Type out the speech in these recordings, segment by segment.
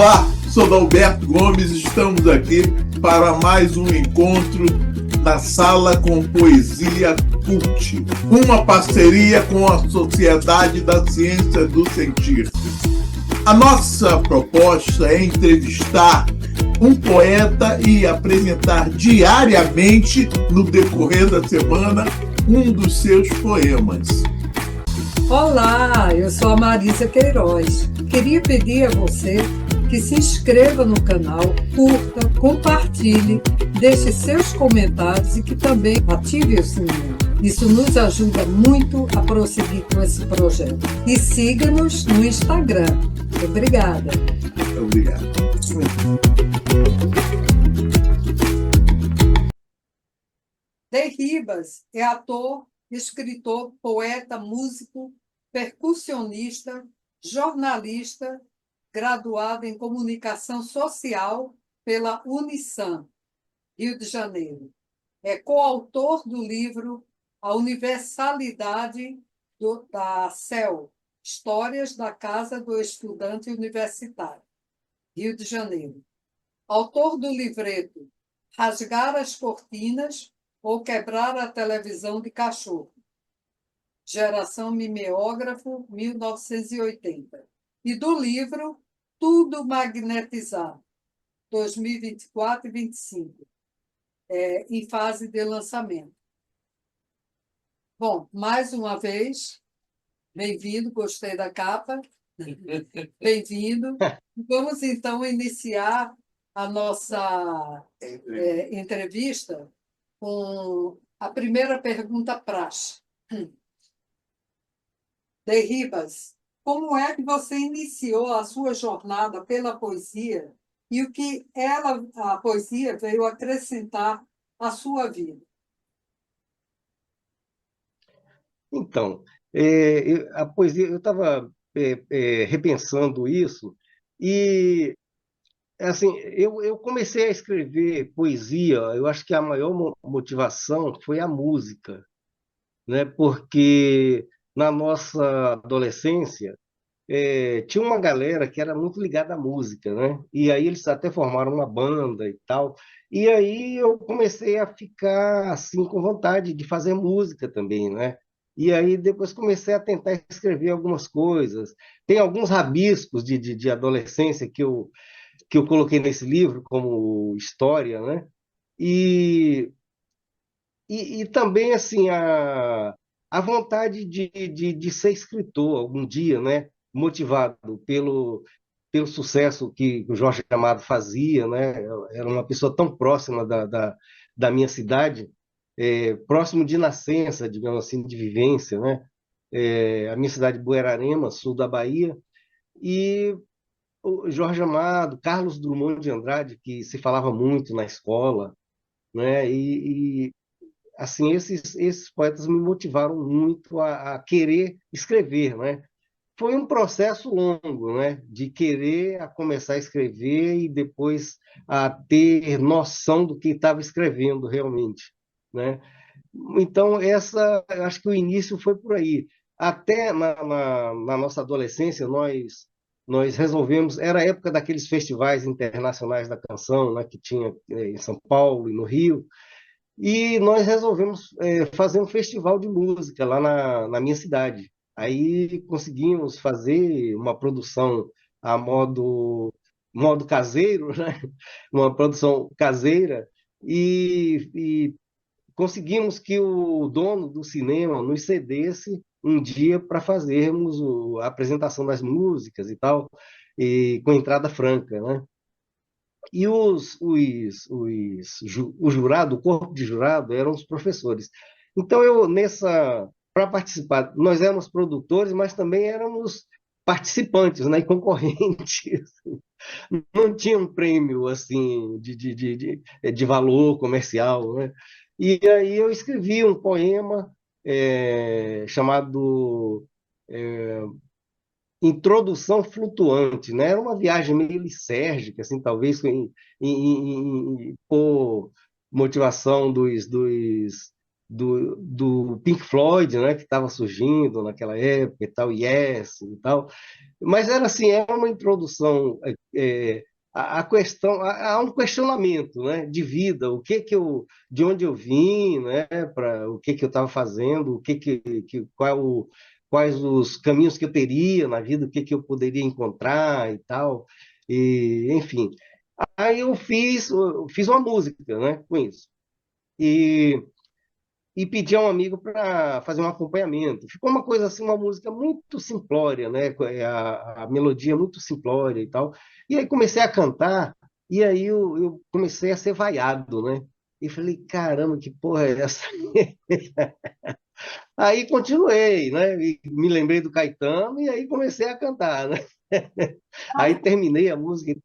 Olá, sou Dalberto Gomes, estamos aqui para mais um encontro na Sala com Poesia Cult, uma parceria com a Sociedade da Ciência do Sentir. A nossa proposta é entrevistar um poeta e apresentar diariamente, no decorrer da semana, um dos seus poemas. Olá, eu sou a Marisa Queiroz. Queria pedir a você que se inscreva no canal, curta, compartilhe, deixe seus comentários e que também ative o sininho. Isso nos ajuda muito a prosseguir com esse projeto. E siga-nos no Instagram. Obrigada. Obrigado. Dey Ribas é ator, escritor, poeta, músico, percussionista, jornalista, graduado em Comunicação Social pela Unisan, Rio de Janeiro. É coautor do livro A Universalidade da CEL, Histórias da Casa do Estudante Universitário, Rio de Janeiro. Autor do livreto Rasgar as Cortinas ou Quebrar a Televisão de Cachorro, Geração Mimeógrafo, 1980. E do livro Tudo Magnetizado, 2024 e 2025, em fase de lançamento. Bom, mais uma vez, bem-vindo, gostei da capa, bem-vindo. Vamos, então, iniciar a nossa entrevista com a primeira pergunta praxe. Dey Ribas, como é que você iniciou a sua jornada pela poesia e o que a poesia veio acrescentar à sua vida? Então, a poesia, eu estava repensando isso e, assim, eu comecei a escrever poesia, eu acho que a maior motivação foi a música, né? Porque na nossa adolescência, tinha uma galera que era muito ligada à música, né? E aí eles até formaram uma banda e tal. E aí eu comecei a ficar assim com vontade de fazer música também, né? E aí depois comecei a tentar escrever algumas coisas. Tem alguns rabiscos de adolescência que eu coloquei nesse livro como história, né? E, e também assim a vontade de ser escritor algum dia, né? Motivado pelo sucesso que o Jorge Amado fazia, né? Era uma pessoa tão próxima da minha cidade, próximo de nascença, digamos assim, de vivência, né? A minha cidade de Buerarema, sul da Bahia, e o Jorge Amado, Carlos Drummond de Andrade, que se falava muito na escola, né? E assim, esses poetas me motivaram muito a querer escrever, né? Foi um processo longo, né? De querer a começar a escrever e depois a ter noção do que estava escrevendo realmente, né? Então, eu acho que o início foi por aí. Até na nossa adolescência, nós resolvemos, era a época daqueles festivais internacionais da canção, né? Que tinha em São Paulo e no Rio, e nós resolvemos fazer um festival de música lá na minha cidade. Aí conseguimos fazer uma produção a modo caseiro, né? Uma produção caseira, e conseguimos que o dono do cinema nos cedesse um dia para fazermos a apresentação das músicas e tal, e com entrada franca, né? E o jurado, o corpo de jurado, eram os professores. Então, para participar, nós éramos produtores, mas também éramos participantes, né, e concorrentes. Não tinha um prêmio assim de valor comercial, né? E aí eu escrevi um poema chamado Introdução Flutuante, né? Era uma viagem meio lisérgica, assim, talvez por motivação do Pink Floyd, né, que estava surgindo naquela época e tal, Yes e tal. Mas era assim, é uma introdução à questão, a um questionamento, né, de vida, de onde eu vim, né, para o que eu estava fazendo, quais os caminhos que eu teria na vida, o que eu poderia encontrar e tal, e enfim. Aí eu fiz uma música, né, com isso. E pedi a um amigo para fazer um acompanhamento. Ficou uma coisa assim, uma música muito simplória, né? A melodia muito simplória e tal. E aí comecei a cantar, e aí eu comecei a ser vaiado, né? E falei, caramba, que porra é essa? Aí continuei, né? E me lembrei do Caetano e aí comecei a cantar, né? Aí terminei a música.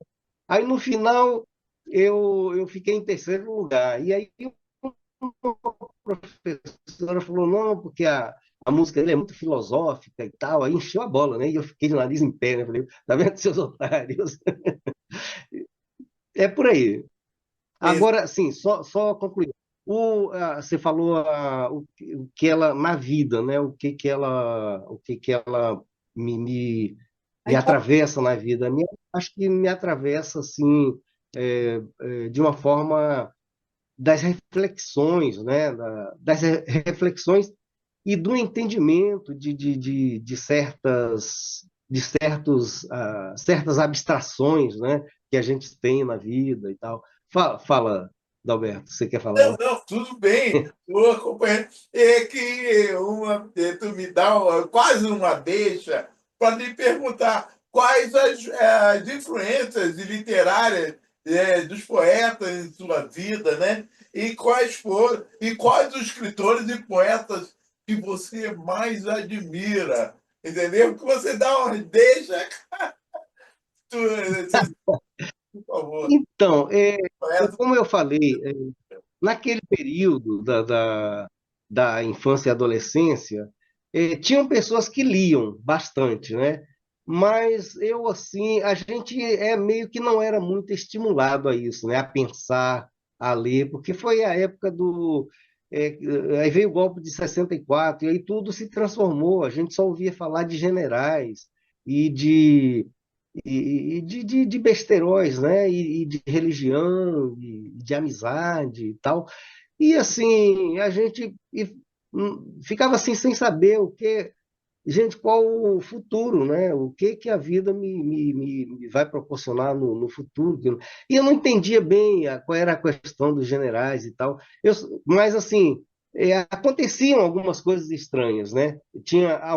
Aí no final eu fiquei em terceiro lugar. E aí a professora falou, não, porque a música dele é muito filosófica e tal, aí encheu a bola, né? E eu fiquei de nariz em pé, né? Falei, tá vendo, seus otários? É por aí. Esse- Agora, sim, só concluir. Você falou o que ela, na vida, né? O que que ela me, me, me atravessa na vida. Acho que me atravessa, assim, de uma forma das reflexões, né? Das reflexões e do entendimento certas abstrações, né, que a gente tem na vida e tal. Fala, Dalberto, você quer falar, Não, né? não, tudo bem, estou acompanhando. É que tu me dá quase uma deixa para lhe perguntar quais as influências literárias dos poetas em sua vida, né? E quais os escritores e poetas que você mais admira, entendeu? Que você dá uma deixa, por favor. Então, Poeta. como eu falei, naquele período da infância e adolescência, tinham pessoas que liam bastante, né? Mas eu, assim, a gente meio que não era muito estimulado a isso, né? A pensar, a ler, porque foi a época é, aí veio o golpe de 64, e aí tudo se transformou, a gente só ouvia falar de generais e de besteróis, né? E de religião, de amizade e tal. E assim, ficava assim sem saber gente, qual o futuro, né? O que a vida me vai proporcionar no futuro. E eu não entendia bem qual era a questão dos generais e tal. Mas assim, aconteciam algumas coisas estranhas, né? Tinha a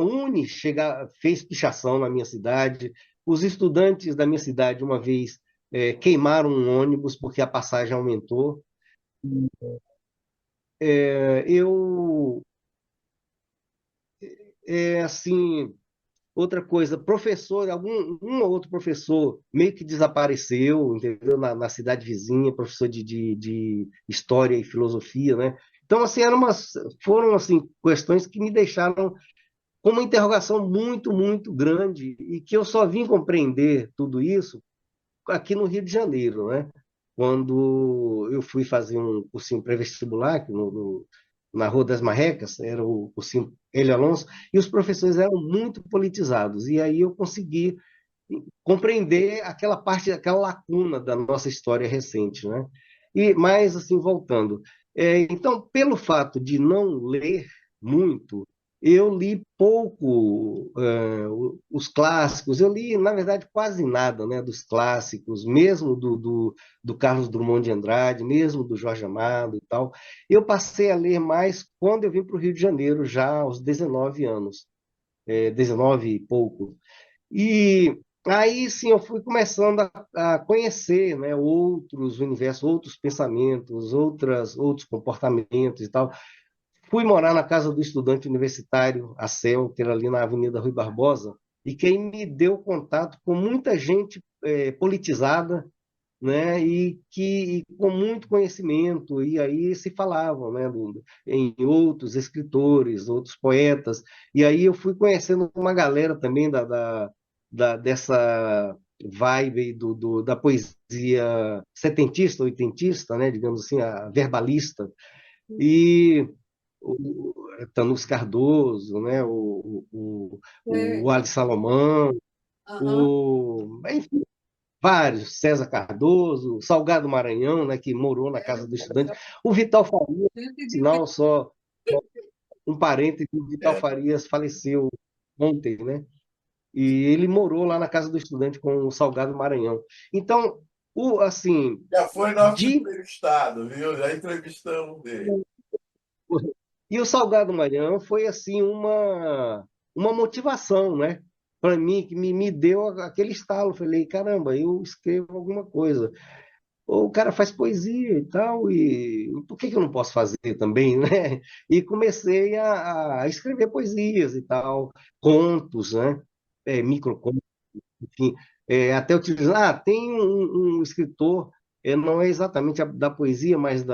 fez pichação na minha cidade. Os estudantes da minha cidade uma vez queimaram um ônibus porque a passagem aumentou. Eu assim, outra coisa, um ou outro professor meio que desapareceu, entendeu? Na cidade vizinha, professor de história e filosofia, né? Então, assim, foram assim, questões que me deixaram com uma interrogação muito, muito grande e que eu só vim compreender tudo isso aqui no Rio de Janeiro, né? Quando eu fui fazer um cursinho pré-vestibular aqui na Rua das Marrecas, era o cursinho Hélio Alonso, e os professores eram muito politizados. E aí eu consegui compreender aquela parte, aquela lacuna da nossa história recente, né? E mais assim, voltando. Então, pelo fato de não ler muito, eu li pouco os clássicos. Eu li, na verdade, quase nada, né, dos clássicos, mesmo do Carlos Drummond de Andrade, mesmo do Jorge Amado e tal. Eu passei a ler mais quando eu vim para o Rio de Janeiro, já aos 19 anos, 19 e pouco. E aí sim eu fui começando a conhecer, né, outros universos, outros pensamentos, outros comportamentos e tal. Fui morar na casa do estudante universitário, a CEL, que era ali na Avenida Rui Barbosa, e quem me deu contato com muita gente politizada, né, e com muito conhecimento, e aí se falavam, né, em outros escritores, outros poetas, e aí eu fui conhecendo uma galera também dessa vibe aí da poesia setentista, oitentista, né, digamos assim, a verbalista, e Tanús Cardoso, né? É, O Ali Salomão, aham. enfim, vários, César Cardoso, Salgado Maranhão, né, que morou na casa do estudante, o Vital Farias, Gente de sinal só um parêntese, o Vital É, Farias faleceu ontem, né? E ele morou lá na casa do estudante com o Salgado Maranhão. Então, assim, já foi nosso de entrevistado, viu? Já entrevistamos ele. e o Salgado Maranhão foi assim uma motivação, né? Para mim, que me deu aquele estalo. Falei, caramba, eu escrevo alguma coisa. Ou o cara faz poesia e tal, e por que eu não posso fazer também, né? E comecei a escrever poesias e tal, contos, né? Microcontos, enfim, até utilizar. Tem um escritor, não é exatamente da poesia, mas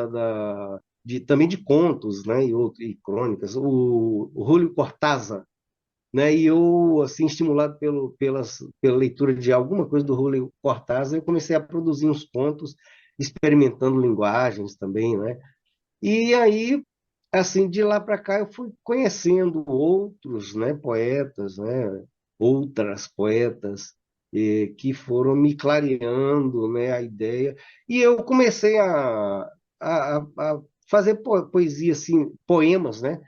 também de contos, né? E crônicas, o Júlio Cortázar, né? E eu, assim, estimulado pela leitura de alguma coisa do Júlio Cortázar, eu comecei a produzir uns contos, experimentando linguagens também, né? E aí, assim, de lá para cá, eu fui conhecendo outros, né, poetas, né, outras poetas, que foram me clareando, né, a ideia. E eu comecei a fazer poesia, assim, poemas, né,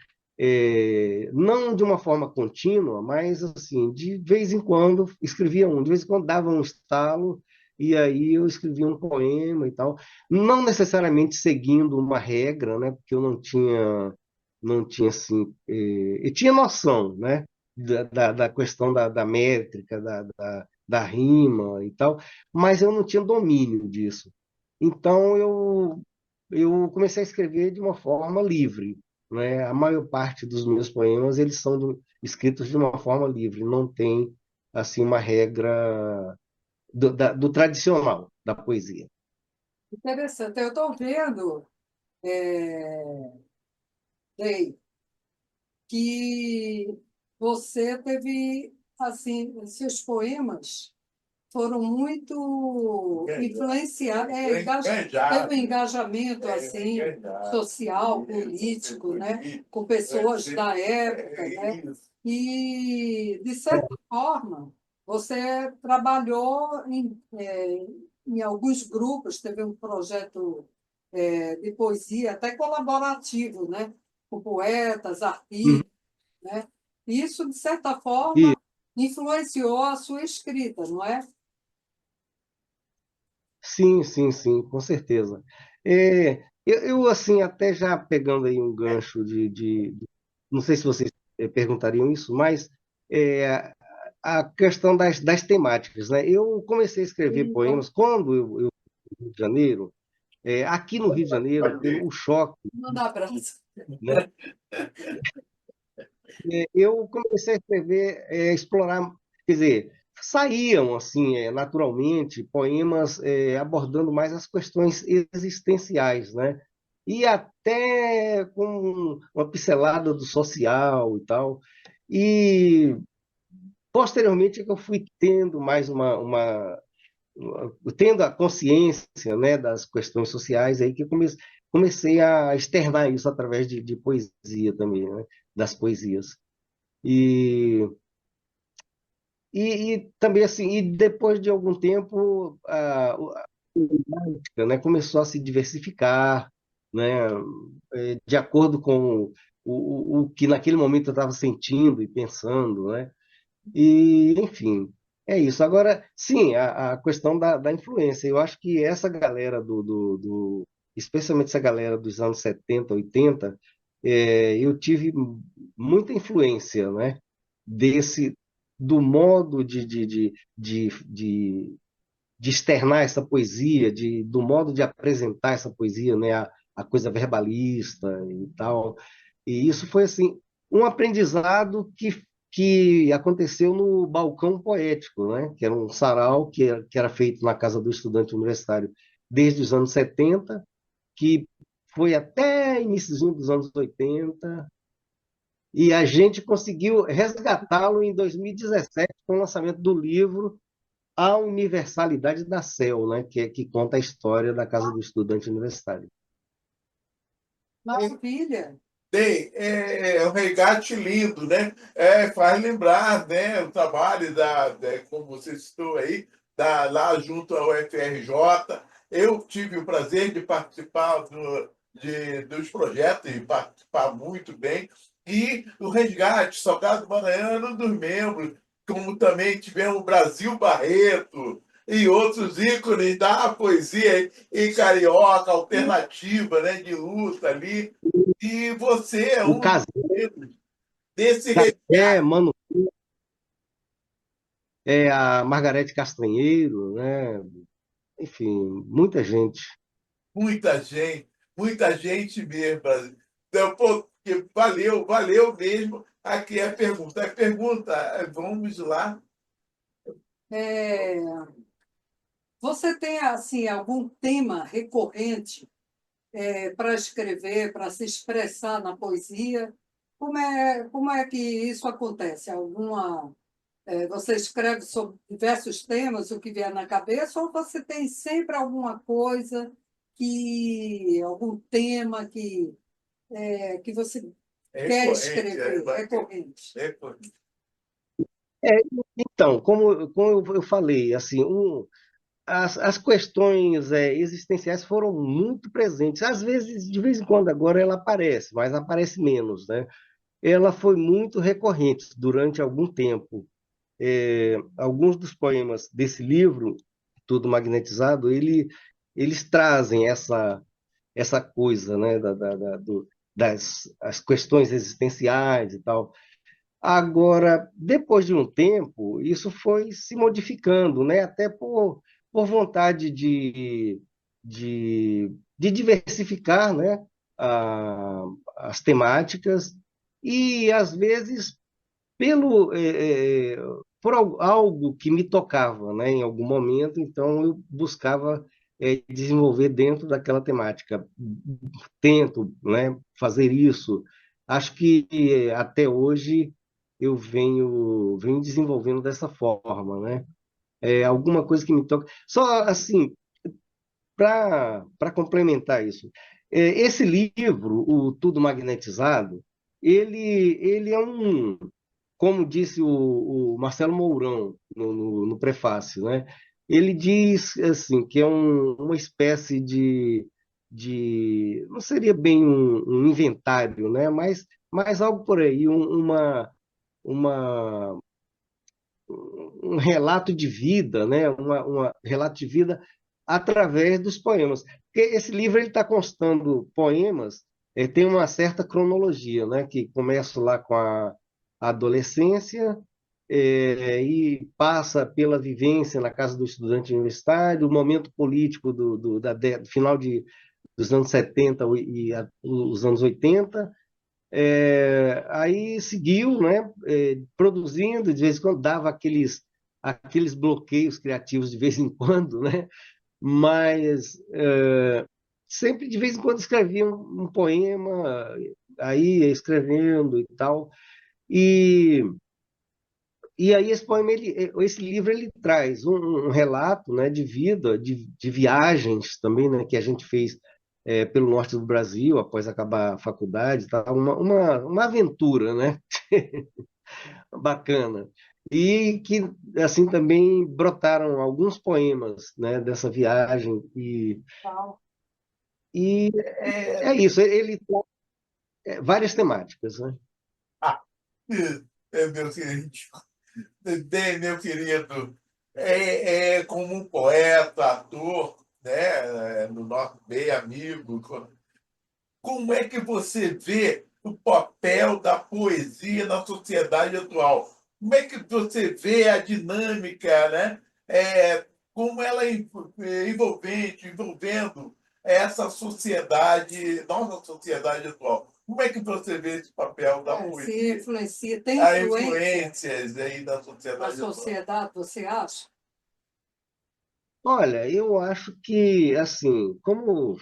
não de uma forma contínua, mas, assim, de vez em quando escrevia um, de vez em quando dava um estalo, e aí eu escrevia um poema e tal, não necessariamente seguindo uma regra, né? Porque eu não tinha assim, eu tinha noção, né? Da questão da métrica, da rima e tal, mas eu não tinha domínio disso. Então eu comecei a escrever de uma forma livre, né? A maior parte dos meus poemas eles são escritos de uma forma livre, não tem assim uma regra do tradicional da poesia. interessante. Eu estou vendo, Ney, que você teve, assim, seus poemas foram muito influenciados, teve um engajamento assim social, político, né, com pessoas da época, né? E de certa forma você trabalhou em alguns grupos, teve um projeto de poesia até colaborativo, né, com poetas, Uhum. artistas, né? Isso de certa E, forma influenciou a sua escrita, não é? sim, sim, sim, com certeza. Assim, até já pegando aí um gancho não sei se vocês perguntariam isso, mas é, a questão das temáticas, né? Eu comecei a escrever Sim, poemas quando eu no Rio de Janeiro, aqui no Rio de Janeiro, pelo o choque, não dá abraço. né? Eu comecei a escrever, explorar, quer dizer, saíam assim, naturalmente, poemas abordando mais as questões existenciais, né? E até com uma pincelada do social e tal. E posteriormente é que eu fui tendo mais tendo a consciência, né, das questões sociais aí que eu comecei a externar isso através de poesia também, né? Das poesias. E, e também assim, e depois de algum tempo a música, né, começou a se diversificar, né, de acordo com o que naquele momento eu estava sentindo e pensando, né, e enfim, é isso. Agora, sim, a questão da influência, eu acho que essa galera especialmente essa galera dos anos 70 80 eu tive muita influência, né, desse do modo de externar essa poesia, do modo de apresentar essa poesia, né, a coisa verbalista e tal. E isso foi assim um aprendizado que aconteceu no Balcão Poético, né, que era um sarau que era feito na casa do estudante universitário desde os anos 70, que foi até início dos anos 80, e a gente conseguiu resgatá-lo em 2017 com o lançamento do livro A Universalidade da CEL, né, que conta a história da Casa do Estudante Universitário. Maravilha! Bem, é um resgate lindo, né? Faz lembrar, né, o trabalho como você citou aí, lá junto ao FRJ. Eu tive o prazer de participar dos projetos e participar muito bem. E o resgate, Salgado Maranhão, era um dos membros, como também tivemos o Brasil Barreto e outros ícones da poesia e carioca, alternativa, né, de luta ali. E você é O um dos Casé, membros desse resgate. Mano, a Margarete Castanheiro, né? Enfim, muita gente. Muita gente mesmo. Então, pô, valeu, valeu mesmo. Aqui é a pergunta. Vamos lá. É, você tem assim algum tema recorrente para escrever, para se expressar na poesia? Como é que isso acontece? Você escreve sobre diversos temas, o que vier na cabeça, ou você tem sempre alguma coisa algum tema que você quer Recorrente. escrever, recorrente? Recorrente. É, então, como eu falei, assim, as questões existenciais foram muito presentes. Às vezes, de vez em quando, agora ela aparece, mas aparece menos, né? Ela foi muito recorrente durante algum tempo. Alguns dos poemas desse livro, Tudo Magnetizado, eles trazem essa coisa, né, das as questões existenciais e tal. Agora, depois de um tempo, isso foi se modificando, né? Até por vontade de diversificar, né? As temáticas e, às vezes, por algo que me tocava, né? Em algum momento, então eu buscava desenvolver dentro daquela temática. Tento, né? Fazer isso. Acho que até hoje eu venho desenvolvendo dessa forma, né? Alguma coisa que me toca. Só assim, para complementar isso, esse livro, o Tudo Magnetizado, ele é como disse o Marcelo Mourão no prefácio, né? Ele diz assim que é uma espécie não seria bem um inventário, né? Mas algo por aí, uma um relato de vida, né? Relato de vida através dos poemas. Porque esse livro ele está constando poemas, tem uma certa cronologia, né? Que começa lá com a adolescência, e passa pela vivência na casa do estudante universitário, o momento político do final dos anos 70 os anos 80. Aí seguiu, né, produzindo, de vez em quando dava aqueles bloqueios criativos de vez em quando, né, mas sempre de vez em quando escrevia um poema, aí ia escrevendo e tal, e, e aí esse livro ele traz um relato, né, de vida, de viagens também, né, que a gente fez pelo norte do Brasil, após acabar a faculdade, e tal, uma aventura, né? Bacana. E que, assim, também brotaram alguns poemas, né, dessa viagem. E É, é isso, ele tem várias temáticas, né? ah, meu querido, meu querido, como um poeta, ator, né, no nosso bem amigo. Como é que você vê o papel da poesia na sociedade atual? Como é que você vê a dinâmica, né? Como ela é envolvendo essa sociedade, nossa sociedade atual. Como é que você vê esse papel da Se poesia? influencia, tem Há influência influências aí da na sociedade atual. sociedade, você acha? Olha, eu acho que, assim, como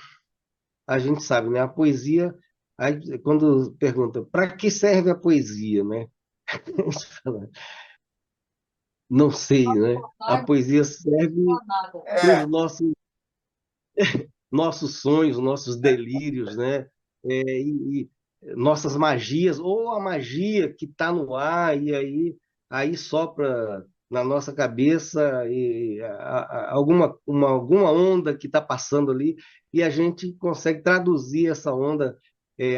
a gente sabe, né, a poesia, aí, quando pergunta para que serve a poesia, né? Não sei, né? A Não poesia serve é nada. para os É, nossos sonhos, nossos delírios, né? nossas magias, ou a magia que está no ar, e aí sopra na nossa cabeça alguma onda que está passando ali, e a gente consegue traduzir essa onda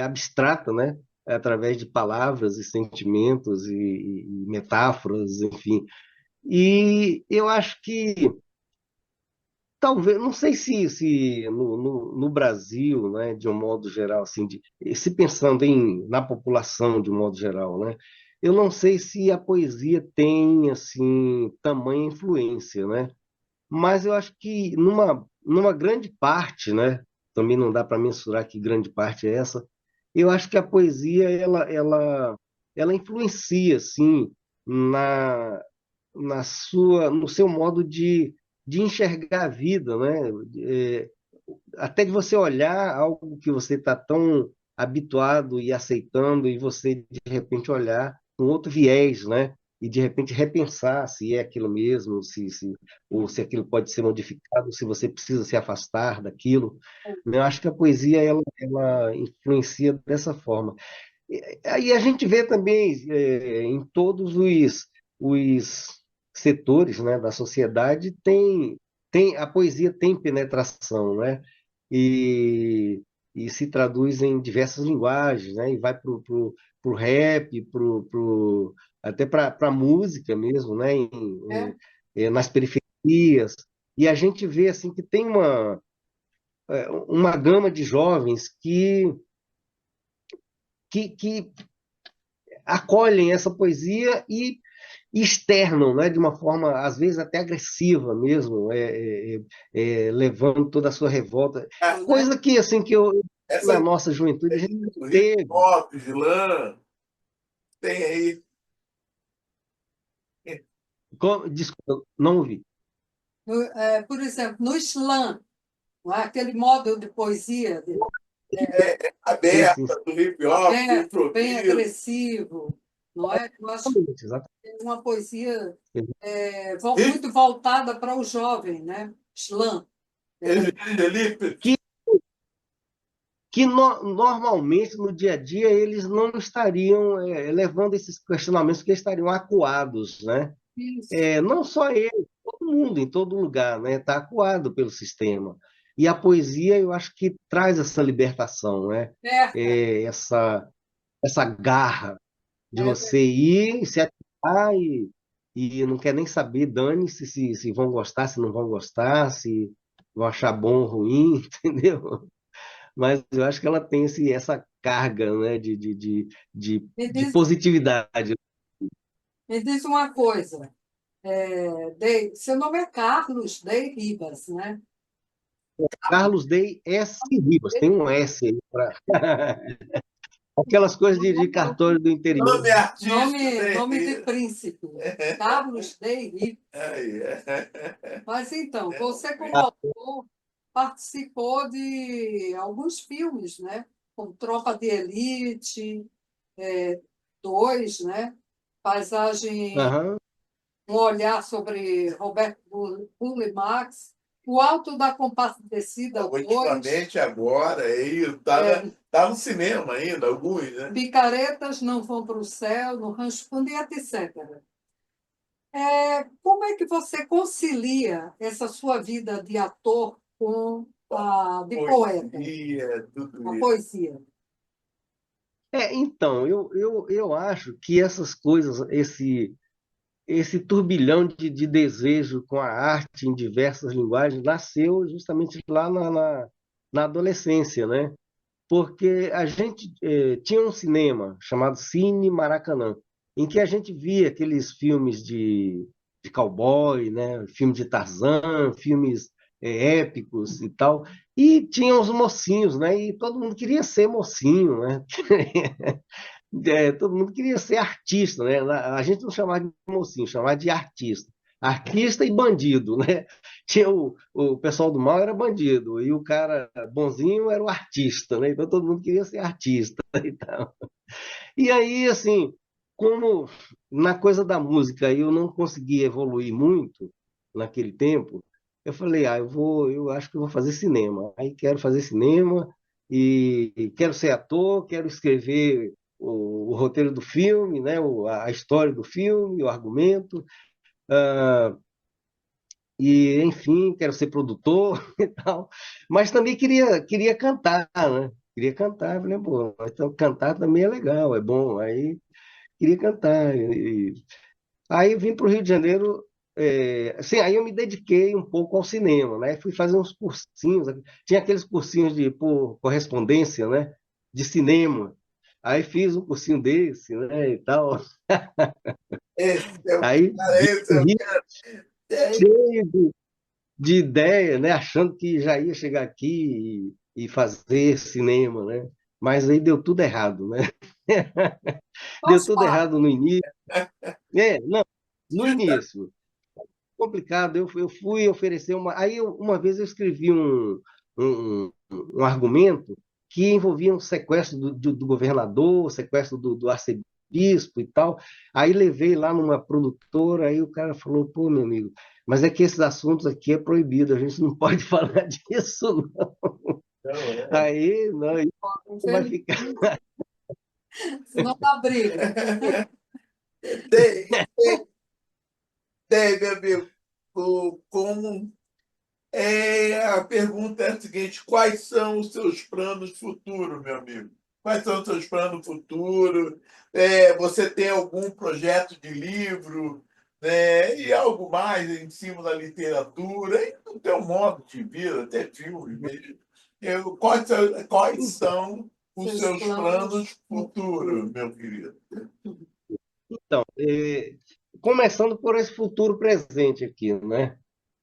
abstrata, né? Através de palavras e sentimentos e metáforas, enfim. E eu acho que talvez, não sei se no Brasil, né, de um modo geral, assim, se pensando na população de um modo geral, né, eu não sei se a poesia tem assim tamanha influência, né, mas eu acho que numa grande parte, né, também não dá para mensurar que grande parte é essa, eu acho que a poesia ela influencia, assim, na no seu modo de enxergar a vida, né? É, até de você olhar algo que você está tão habituado e aceitando, e você de repente olhar com outro viés, né? E de repente repensar se é aquilo mesmo, ou se aquilo pode ser modificado, se você precisa se afastar daquilo. Eu acho que a poesia ela influencia dessa forma. Aí a gente vê também em todos os setores, né, da sociedade a poesia tem penetração, né? E, e se traduz em diversas linguagens, né? E vai pro rap, até para a música mesmo, né? É, Nas periferias. E a gente vê assim que tem uma gama de jovens que acolhem essa poesia e externam, né, de uma forma, às vezes, até agressiva mesmo, levando toda a sua revolta. né? Coisa que, assim, Essa na nossa juventude, a gente não do hip teve. hop, slam, tem aí. Desculpa, não ouvi. Por exemplo, no slam, não é? Aquele modo de poesia Sim, sim, Aberta do hip hop, do aberto, bem improviso. agressivo, não é? Eu acho exatamente, que é uma poesia Hip, muito voltada para o jovem, né? Slam. É, Felipe, que normalmente no dia a dia eles não estariam levando esses questionamentos, que estariam acuados, né? isso. Não só ele, todo mundo, em todo lugar, né? Está acuado pelo sistema. E a poesia, eu acho que traz essa libertação, né? Certa. Essa garra de É, você ir, se atirar e não quer nem saber, dane-se se vão gostar, se não vão gostar, se vão achar bom ou ruim, entendeu? Mas eu acho que ela tem essa carga, né, me de diz, positividade. me diz uma coisa. Seu nome é Carlos Dey Ribas, né? Carlos Day S. Ribas, tem um S aí para aquelas coisas de cartório do interior. nome artístico, Nome de né? príncipe. Carlos Dey Ribas. Aí, Mas então, você como autor participou de alguns filmes, né? Como Tropa de Elite, dois, né? Paisagem, Aham. um olhar sobre Roberto Max, O Alto da Compadecida 2, ultimamente, agora, aí, tá no cinema ainda, alguns, né? Picaretas Não Vão para o Céu, No Rancho Fundo e etc. Como é que você concilia essa sua vida de ator com a de poeta, Poesia, tudo a isso. poesia? Então, eu acho que essas coisas, esse turbilhão de desejo com a arte em diversas linguagens, nasceu justamente lá na adolescência, né? Porque a gente tinha um cinema chamado Cine Maracanã, em que a gente via aqueles filmes de cowboy, né? Filme de Tarzan, filmes épicos e tal, e tinha os mocinhos, né? E todo mundo queria ser mocinho, né? Todo mundo queria ser artista, né? A gente não chamava de mocinho, chamava de artista. Artista e bandido, né? Tinha o pessoal do mal era bandido, e o cara bonzinho era o artista, né? Então todo mundo queria ser artista e tal. E aí, assim, como na coisa da música eu não conseguia evoluir muito naquele tempo, eu falei, eu acho que eu vou fazer cinema. Aí quero fazer cinema, e quero ser ator, quero escrever o roteiro do filme, né, a história do filme, o argumento, e, enfim, quero ser produtor e tal, mas também queria cantar, né? Queria cantar, falei, pô, então cantar também é legal, é bom, aí queria cantar. Aí eu vim para o Rio de Janeiro, assim, aí eu me dediquei um pouco ao cinema, né? Fui fazer uns cursinhos, tinha aqueles cursinhos por correspondência, né? De cinema. Aí fiz um cursinho desse, né? E tal. Esse é o Aí cara, vim esse pro é o Rio cara. É, cheio de ideia, né? Achando que já ia chegar aqui e fazer cinema, né? Mas aí deu tudo errado, né? Deu Faz tudo parte. errado no início. Não, no início. Complicado. Eu fui oferecer uma. Uma vez eu escrevi um argumento que envolvia um sequestro do governador, sequestro do arcebispo e tal. Aí levei lá numa produtora, aí o cara falou: pô, meu amigo, mas é que esses assuntos aqui é proibido, a gente não pode falar disso, não. não, é. Aí, não, aí vai ficar. Infelizmente, senão dá briga. Tem, tem, meu amigo. Como a pergunta é a seguinte: quais são os seus planos futuros, meu amigo? Quais são os seus planos futuros? Você tem algum projeto de livro, né? E algo mais em cima da literatura, e do teu modo de vida, até filme mesmo. Quais são os Seus seus planos planos no futuros, futuro. meu querido? Então, começando por esse futuro presente aqui, né?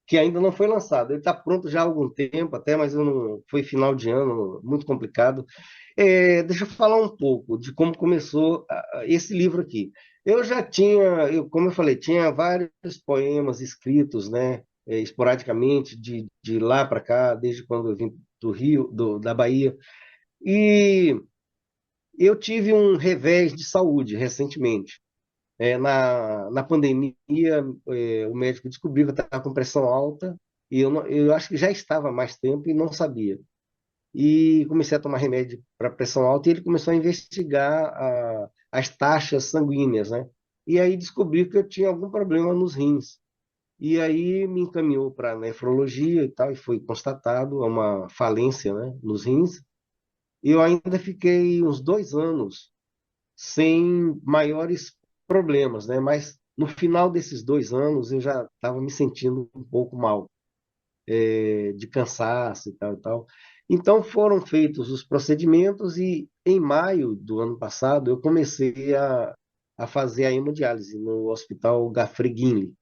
Que ainda não foi lançado. Ele está pronto já há algum tempo, até, mas eu não, foi final de ano, muito complicado. Deixa eu falar um pouco de como começou esse livro aqui. Eu já tinha, como eu falei, tinha vários poemas escritos, né, esporadicamente, de lá para cá, desde quando eu vim do Rio, da Bahia. E eu tive um revés de saúde recentemente. Na pandemia, o médico descobriu que eu estava com pressão alta e eu acho que já estava há mais tempo e não sabia. E comecei a tomar remédio para pressão alta e ele começou a investigar as taxas sanguíneas, né? E aí descobriu que eu tinha algum problema nos rins. E aí me encaminhou para nefrologia e tal, e foi constatado uma falência, né, nos rins. E eu ainda fiquei uns 2 anos sem maiores problemas, né? Mas no final desses 2 anos eu já estava me sentindo um pouco mal, de cansaço e tal e tal. Então foram feitos os procedimentos e em maio do ano passado eu comecei a fazer a hemodiálise no Hospital Gafreguinli.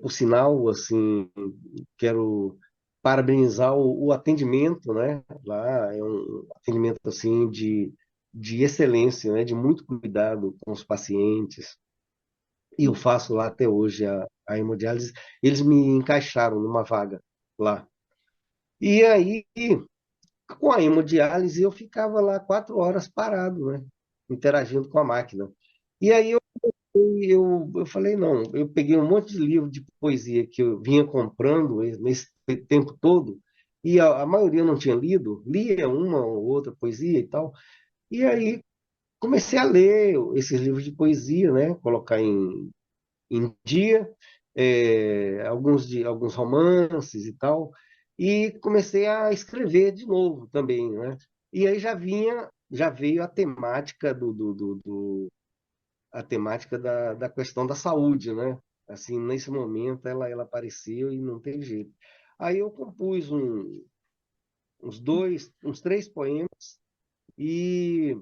Por sinal, assim, quero parabenizar o atendimento, né? Lá é um atendimento assim de excelência, né? De muito cuidado com os pacientes. E eu faço lá até hoje a hemodiálise. Eles me encaixaram numa vaga lá. E aí, com a hemodiálise, eu ficava lá 4 horas parado, né? Interagindo com a máquina. E aí eu falei, não, eu peguei um monte de livro de poesia que eu vinha comprando nesse tempo todo, e a maioria eu não tinha lido, lia uma ou outra poesia e tal, e aí comecei a ler esses livros de poesia, né, colocar em dia, alguns romances e tal, e comecei a escrever de novo também, né, e aí já veio a temática a temática da questão da saúde, né? Assim, nesse momento ela apareceu e não teve jeito. Aí eu compus uns 3 poemas e,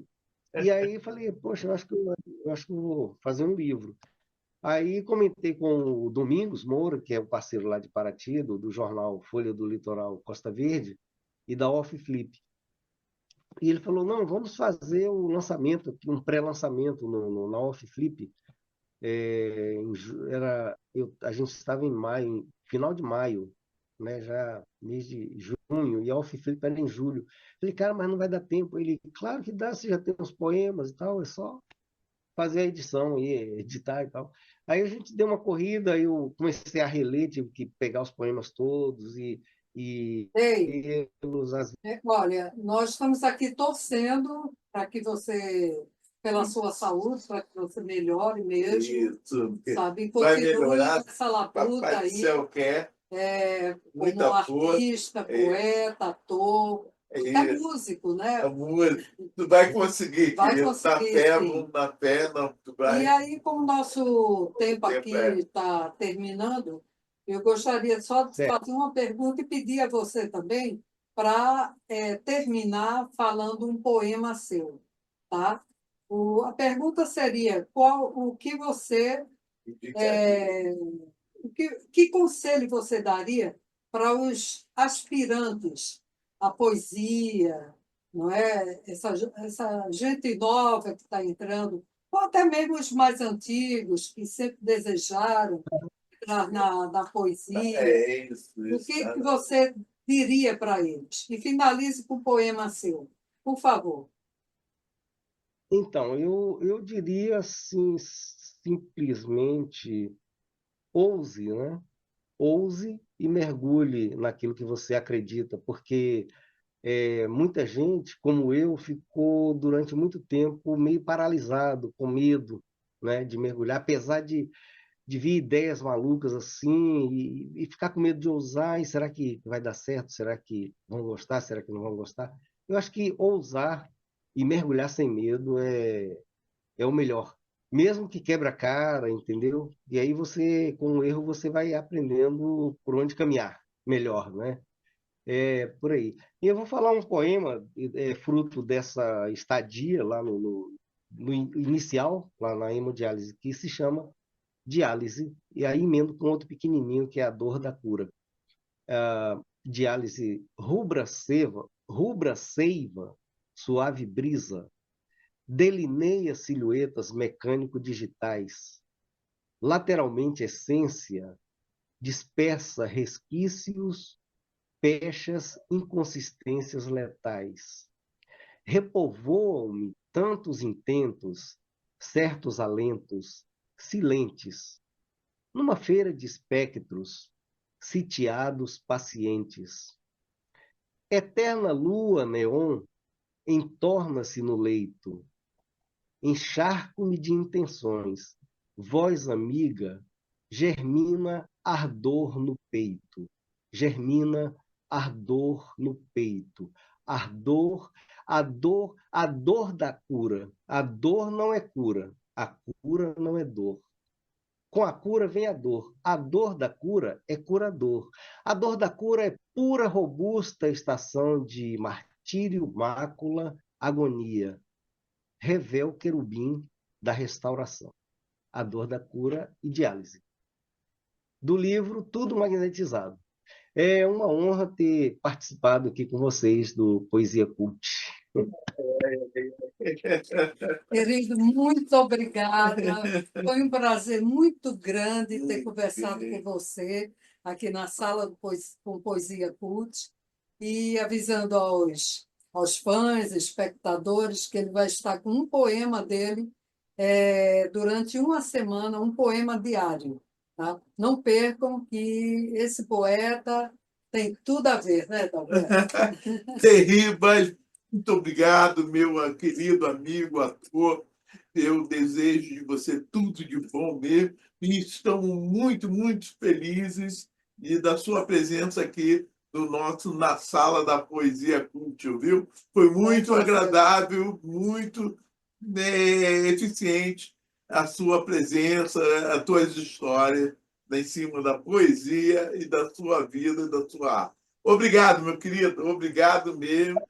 e aí falei, poxa, eu acho que eu vou fazer um livro. Aí comentei com o Domingos Moura, que é o parceiro lá de Paraty, do jornal Folha do Litoral Costa Verde, e da Off Flip. E ele falou, não, vamos fazer o lançamento, aqui, um pré-lançamento na Off Flip. A gente estava em maio, final de maio, né, já mês de junho, e a Off Flip era em julho. Falei, cara, mas não vai dar tempo. Ele, claro que dá, você já tem uns poemas e tal, é só fazer a edição e editar e tal. Aí a gente deu uma corrida, aí eu comecei a reler, tive que pegar os poemas todos e Ei, pelos olha, nós estamos aqui torcendo para que você, pela sua saúde, para que você melhore mesmo, Isso. sabe? E Vai continue melhorar, nessa labuta Papai do aí, Céu quer, como muita força. artista, poeta, ator, até É, músico, né? amor, tu vai conseguir, Vai querido. Na conseguir, fé, sim. vamos na fé, não, tu E vai. aí, como o nosso tempo aqui Tempo é. está terminando, eu gostaria só de certo. fazer uma pergunta e pedir a você também para terminar falando um poema seu, tá? A pergunta seria: o que você, é, que conselho você daria para os aspirantes à poesia, não é? Essa gente nova que está entrando, ou até mesmo os mais antigos, que sempre desejaram entrar na poesia. É isso, O isso. que você diria para eles? E finalize com um poema seu, por favor. Então, eu diria assim, simplesmente, ouse, né? Ouse e mergulhe naquilo que você acredita, porque muita gente, como eu, ficou durante muito tempo meio paralisado, com medo, né, de mergulhar, apesar de vir ideias malucas assim, e ficar com medo de ousar, e será que vai dar certo? Será que vão gostar? Será que não vão gostar? Eu acho que ousar e mergulhar sem medo é o melhor. Mesmo que quebra a cara, entendeu? E aí você, com o erro, você vai aprendendo por onde caminhar melhor, né? É por aí. E eu vou falar um poema, fruto dessa estadia lá no inicial, lá na hemodiálise, que se chama Diálise, e aí emendo com outro pequenininho, que é A Dor da Cura. Diálise rubra seiva, suave brisa, delineia silhuetas mecânico-digitais, lateralmente essência, dispersa resquícios, pechas inconsistências letais. Repovoam-me tantos intentos, certos alentos, silentes, numa feira de espectros, sitiados pacientes. Eterna lua neon entorna-se no leito, encharco-me de intenções, voz amiga, germina ardor no peito, germina ardor no peito, ardor, a dor da cura. A dor não é cura, a cura não é dor. Com a cura vem a dor da cura é curador. A dor da cura é pura, robusta estação de martírio, mácula, agonia, revel querubim da restauração. A dor da cura e diálise. Do livro Tudo Magnetizado. É uma honra ter participado aqui com vocês do Poesia Cult. Querido, muito obrigada. Foi um prazer muito grande ter conversado com você aqui na sala com Poesia Cult e avisando aos fãs, espectadores, que ele vai estar com um poema dele durante uma semana, um poema diário. Tá? Não percam que esse poeta tem tudo a ver, né, Dalberto? Terribas, muito obrigado, meu querido amigo ator. Eu desejo de você tudo de bom mesmo. E estamos muito, muito felizes da sua presença aqui no na sala da Poesia Cult, viu? Foi muito agradável, muito eficiente a sua presença, as tuas histórias em cima da poesia e da sua vida, da sua arte. Obrigado, meu querido. Obrigado mesmo.